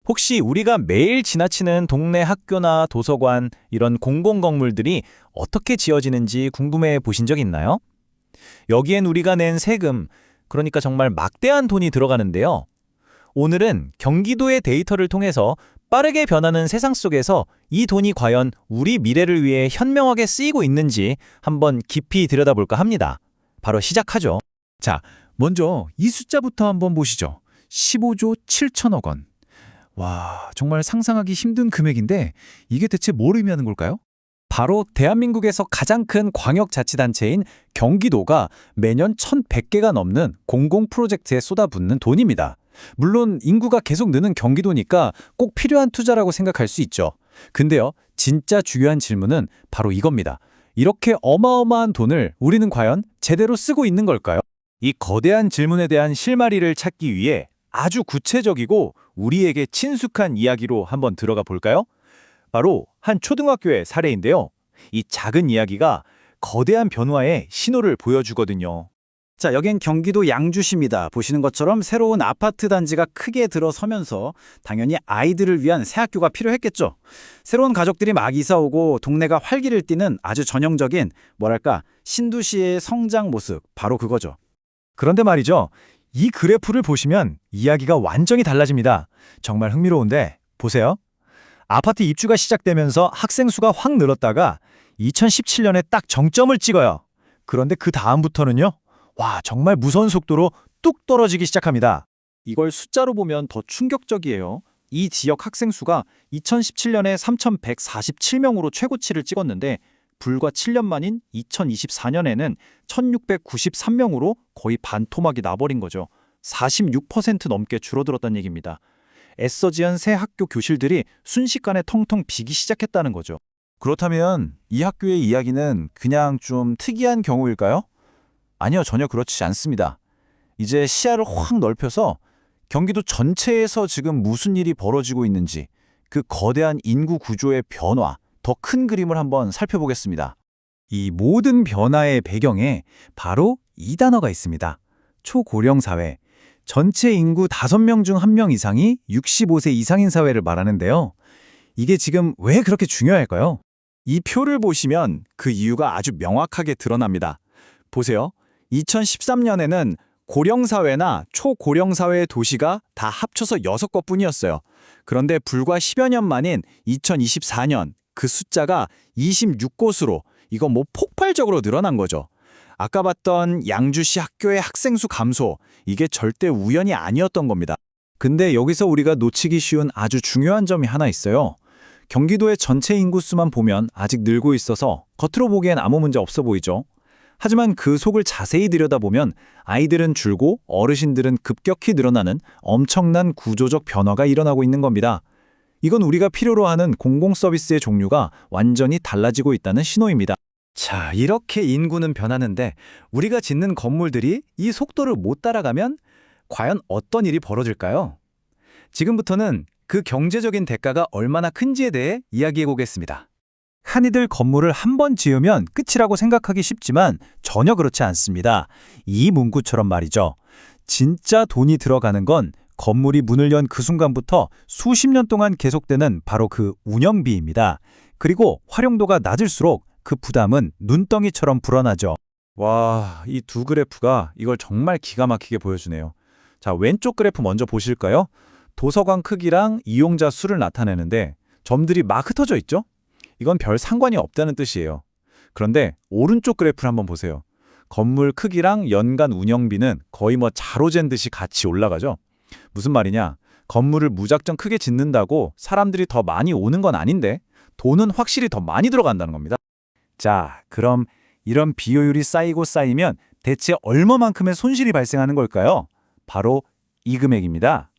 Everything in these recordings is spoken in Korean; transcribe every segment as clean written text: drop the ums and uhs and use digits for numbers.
혹시 우리가 매일 지나치는 동네 학교나 도서관, 이런 공공건물들이 어떻게 지어지는지 궁금해 보신 적 있나요? 여기엔 우리가 낸 세금, 그러니까 정말 막대한 돈이 들어가는데요. 오늘은 경기도의 데이터를 통해서 빠르게 변하는 세상 속에서 이 돈이 과연 우리 미래를 위해 현명하게 쓰이고 있는지 한번 깊이 들여다볼까 합니다. 바로 시작하죠. 자, 먼저 이 숫자부터 한번 보시죠. 15조 7천억 원. 와, 정말 상상하기 힘든 금액인데 이게 대체 뭘 의미하는 걸까요? 바로 대한민국에서 가장 큰 광역자치단체인 경기도가 매년 1,100개가 넘는 공공 프로젝트에 쏟아붓는 돈입니다. 물론 인구가 계속 느는 경기도니까 꼭 필요한 투자라고 생각할 수 있죠. 근데요, 진짜 중요한 질문은 바로 이겁니다. 이렇게 어마어마한 돈을 우리는 과연 제대로 쓰고 있는 걸까요? 이 거대한 질문에 대한 실마리를 찾기 위해 아주 구체적이고 우리에게 친숙한 이야기로 한번 들어가 볼까요? 바로 한 초등학교의 사례인데요. 이 작은 이야기가 거대한 변화의 신호를 보여주거든요. 자, 여긴 경기도 양주시입니다. 보시는 것처럼 새로운 아파트 단지가 크게 들어서면서 당연히 아이들을 위한 새 학교가 필요했겠죠. 새로운 가족들이 막 이사 오고 동네가 활기를 띠는 아주 전형적인 신도시의 성장 모습, 바로 그거죠. 그런데 말이죠. 이 그래프를 보시면 이야기가 완전히 달라집니다. 정말 흥미로운데 보세요. 아파트 입주가 시작되면서 학생 수가 확 늘었다가 2017년에 딱 정점을 찍어요. 그런데 그 다음부터는요. 와, 정말 무서운 속도로 뚝 떨어지기 시작합니다. 이걸 숫자로 보면 더 충격적이에요. 이 지역 학생 수가 2017년에 3,147명으로 최고치를 찍었는데 불과 7년 만인 2024년에는 1,693명으로 거의 반토막이 나버린 거죠. 46% 넘게 줄어들었다는 얘기입니다. 애써 지은 새 학교 교실들이 순식간에 텅텅 비기 시작했다는 거죠. 그렇다면 이 학교의 이야기는 그냥 좀 특이한 경우일까요? 아니요, 전혀 그렇지 않습니다. 이제 시야를 확 넓혀서 경기도 전체에서 지금 무슨 일이 벌어지고 있는지 그 거대한 인구 구조의 변화, 더 큰 그림을 한번 살펴보겠습니다. 이 모든 변화의 배경에 바로 이 단어가 있습니다. 초고령 사회. 전체 인구 5명 중 1명 이상이 65세 이상인 사회를 말하는데요. 이게 지금 왜 그렇게 중요할까요? 이 표를 보시면 그 이유가 아주 명확하게 드러납니다. 보세요. 2013년에는 고령사회나 초고령사회의 도시가 다 합쳐서 6곳뿐이었어요. 그런데 불과 10여 년 만인 2024년 그 숫자가 26곳으로 이거 폭발적으로 늘어난 거죠. 아까 봤던 양주시 학교의 학생 수 감소, 이게 절대 우연이 아니었던 겁니다. 근데 여기서 우리가 놓치기 쉬운 아주 중요한 점이 하나 있어요. 경기도의 전체 인구수만 보면 아직 늘고 있어서 겉으로 보기엔 아무 문제 없어 보이죠. 하지만 그 속을 자세히 들여다보면 아이들은 줄고 어르신들은 급격히 늘어나는 엄청난 구조적 변화가 일어나고 있는 겁니다. 이건 우리가 필요로 하는 공공 서비스의 종류가 완전히 달라지고 있다는 신호입니다. 자, 이렇게 인구는 변하는데 우리가 짓는 건물들이 이 속도를 못 따라가면 과연 어떤 일이 벌어질까요? 지금부터는 그 경제적인 대가가 얼마나 큰지에 대해 이야기해 보겠습니다. 흔히들 건물을 한 번 지으면 끝이라고 생각하기 쉽지만 전혀 그렇지 않습니다. 이 문구처럼 말이죠. 진짜 돈이 들어가는 건 건물이 문을 연 그 순간부터 수십 년 동안 계속되는 바로 그 운영비입니다. 그리고 활용도가 낮을수록 그 부담은 눈덩이처럼 불어나죠. 와, 이 두 그래프가 이걸 정말 기가 막히게 보여주네요. 자, 왼쪽 그래프 먼저 보실까요? 도서관 크기랑 이용자 수를 나타내는데 점들이 막 흩어져 있죠? 이건 별 상관이 없다는 뜻이에요. 그런데 오른쪽 그래프를 한번 보세요. 건물 크기랑 연간 운영비는 거의 자로 잰 듯이 같이 올라가죠? 무슨 말이냐? 건물을 무작정 크게 짓는다고 사람들이 더 많이 오는 건 아닌데 돈은 확실히 더 많이 들어간다는 겁니다. 자, 그럼 이런 비효율이 쌓이고 쌓이면 대체 얼마만큼의 손실이 발생하는 걸까요? 바로 이 금액입니다.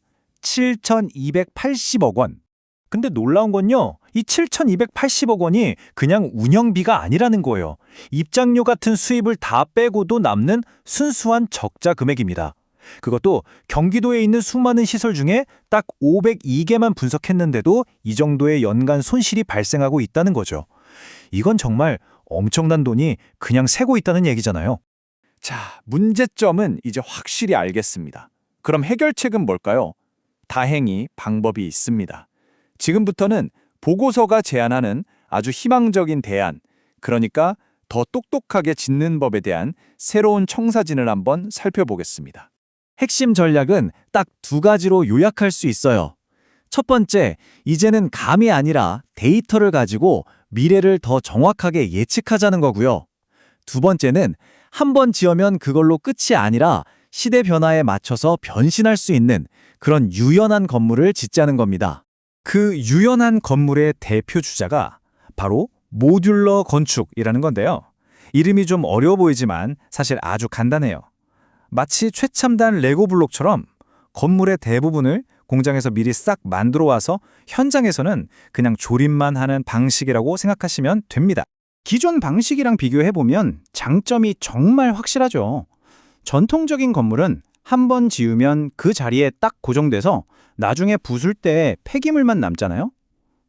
7,280억 원. 근데 놀라운 건요, 이 7,280억 원이 그냥 운영비가 아니라는 거예요. 입장료 같은 수입을 다 빼고도 남는 순수한 적자 금액입니다. 그것도 경기도에 있는 수많은 시설 중에 딱 502개만 분석했는데도 이 정도의 연간 손실이 발생하고 있다는 거죠. 이건 정말 엄청난 돈이 그냥 새고 있다는 얘기잖아요. 자, 문제점은 이제 확실히 알겠습니다. 그럼 해결책은 뭘까요? 다행히 방법이 있습니다. 지금부터는 보고서가 제안하는 아주 희망적인 대안, 그러니까 더 똑똑하게 짓는 법에 대한 새로운 청사진을 한번 살펴보겠습니다. 핵심 전략은 딱 두 가지로 요약할 수 있어요. 첫 번째, 이제는 감이 아니라 데이터를 가지고 미래를 더 정확하게 예측하자는 거고요. 두 번째는 한 번 지으면 그걸로 끝이 아니라 시대 변화에 맞춰서 변신할 수 있는 그런 유연한 건물을 짓자는 겁니다. 그 유연한 건물의 대표 주자가 바로 모듈러 건축이라는 건데요. 이름이 좀 어려워 보이지만 사실 아주 간단해요. 마치 최첨단 레고 블록처럼 건물의 대부분을 공장에서 미리 싹 만들어 와서 현장에서는 그냥 조립만 하는 방식이라고 생각하시면 됩니다. 기존 방식이랑 비교해보면 장점이 정말 확실하죠. 전통적인 건물은 한 번 지으면 그 자리에 딱 고정돼서 나중에 부술 때 폐기물만 남잖아요.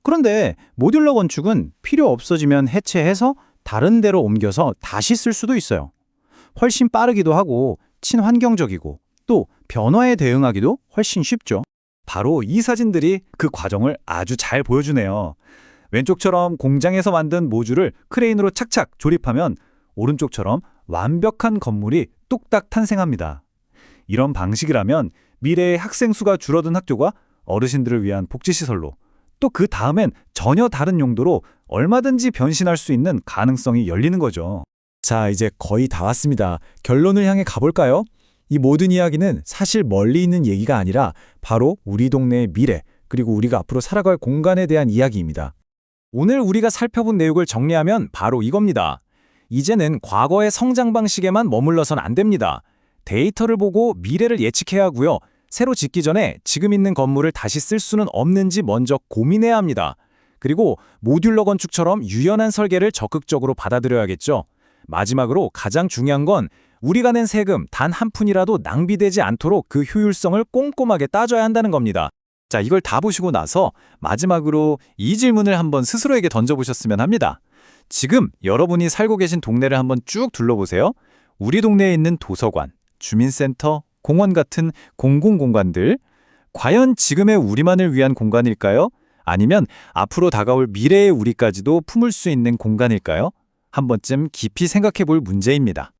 그런데 모듈러 건축은 필요 없어지면 해체해서 다른 데로 옮겨서 다시 쓸 수도 있어요. 훨씬 빠르기도 하고 친환경적이고 또 변화에 대응하기도 훨씬 쉽죠. 바로 이 사진들이 그 과정을 아주 잘 보여주네요. 왼쪽처럼 공장에서 만든 모듈을 크레인으로 착착 조립하면 오른쪽처럼 완벽한 건물이 뚝딱 탄생합니다. 이런 방식이라면 미래의 학생 수가 줄어든 학교가 어르신들을 위한 복지시설로 또 그 다음엔 전혀 다른 용도로 얼마든지 변신할 수 있는 가능성이 열리는 거죠. 자, 이제 거의 다 왔습니다. 결론을 향해 가볼까요? 이 모든 이야기는 사실 멀리 있는 얘기가 아니라 바로 우리 동네의 미래, 그리고 우리가 앞으로 살아갈 공간에 대한 이야기입니다. 오늘 우리가 살펴본 내용을 정리하면 바로 이겁니다. 이제는 과거의 성장 방식에만 머물러선 안 됩니다. 데이터를 보고 미래를 예측해야 하고요. 새로 짓기 전에 지금 있는 건물을 다시 쓸 수는 없는지 먼저 고민해야 합니다. 그리고 모듈러 건축처럼 유연한 설계를 적극적으로 받아들여야겠죠. 마지막으로 가장 중요한 건 우리가 낸 세금 단 한 푼이라도 낭비되지 않도록 그 효율성을 꼼꼼하게 따져야 한다는 겁니다. 자, 이걸 다 보시고 나서 마지막으로 이 질문을 한번 스스로에게 던져보셨으면 합니다. 지금 여러분이 살고 계신 동네를 한번 쭉 둘러보세요. 우리 동네에 있는 도서관, 주민센터, 공원 같은 공공공간들, 과연 지금의 우리만을 위한 공간일까요? 아니면 앞으로 다가올 미래의 우리까지도 품을 수 있는 공간일까요? 한 번쯤 깊이 생각해 볼 문제입니다.